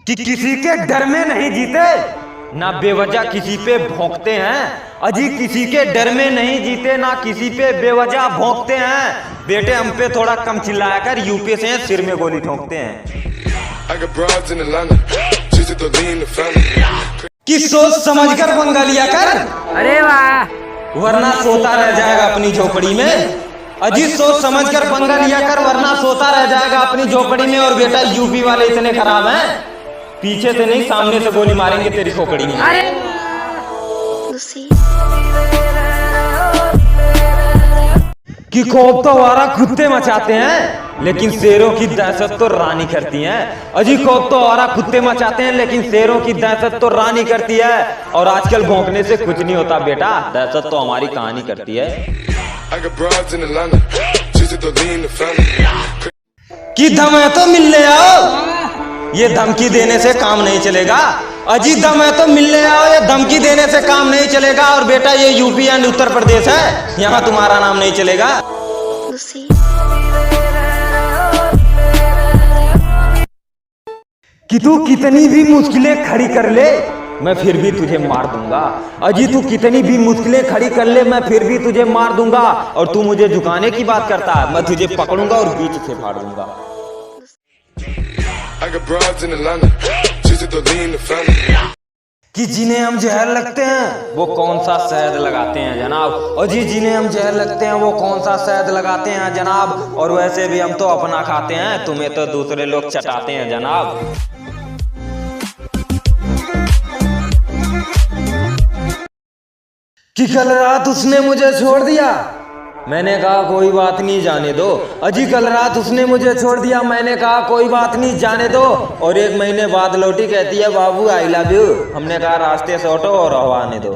कि किसी के डर में नहीं जीते, ना बेवजह किसी पे भौंकते हैं। अजी किसी के डर में नहीं जीते, ना किसी पे बेवजह भौंकते हैं। बेटे हम पे थोड़ा कम चिल्लाया कर, यूपी से सिर में गोली ठोंकते हैं। कि सोच समझ कर पंगा लिया कर, अरे वाह, वरना सोता रह जाएगा अपनी झोपड़ी में। अजी सोच समझ कर पंगा लिया कर, वरना सोता रह जाएगा अपनी झोपड़ी में। और बेटा यूपी वाले इतने खराब हैं, पीछे से नहीं सामने से गोली मारेंगे तेरी खोपड़ी में। कि खौफ तो आवारा कुत्ते मचाते हैं, लेकिन शेरों की दहशत तो रानी करती है। अजी खौफ तो आवारा कुत्ते मचाते हैं, लेकिन शेरों की दहशत तो रानी करती है। और आजकल भौंकने से कुछ नहीं होता बेटा, दहशत तो हमारी कहानी करती है। कि दम है तो मिलने आओ, ये धमकी देने से काम नहीं चलेगा। अजी दम है तो मिलने आओ, ये धमकी देने से काम नहीं चलेगा। और बेटा ये यूपी एंड उत्तर प्रदेश है, यहाँ तुम्हारा नाम नहीं चलेगा। कि तू कितनी भी मुश्किलें खड़ी कर ले, मैं फिर भी तुझे मार दूंगा। अजी तू कितनी भी मुश्किलें खड़ी कर ले, मैं फिर भी तुझे मार दूंगा। और तू मुझे झुकाने की बात करता है, मैं तुझे पकड़ूंगा और बीच से फाड़ दूंगा। कि जिन्हें हम जहर लगते हैं वो कौन सा शहद लगाते हैं जनाब। और जी जिन्हें हम जहर लगते हैं वो कौन सा शहद लगाते हैं जनाब। और वैसे भी हम तो अपना खाते हैं, तुम्हें तो दूसरे लोग चटाते हैं जनाब। कि कल रात उसने मुझे छोड़ दिया, मैंने कहा कोई बात नहीं जाने दो। अजी कल रात उसने मुझे छोड़ दिया, मैंने कहा कोई बात नहीं जाने दो। और 1 महीने बाद लौटी, कहती है बाबू आई लव यू। हमने कहा रास्ते से हटो और हवा आने दो।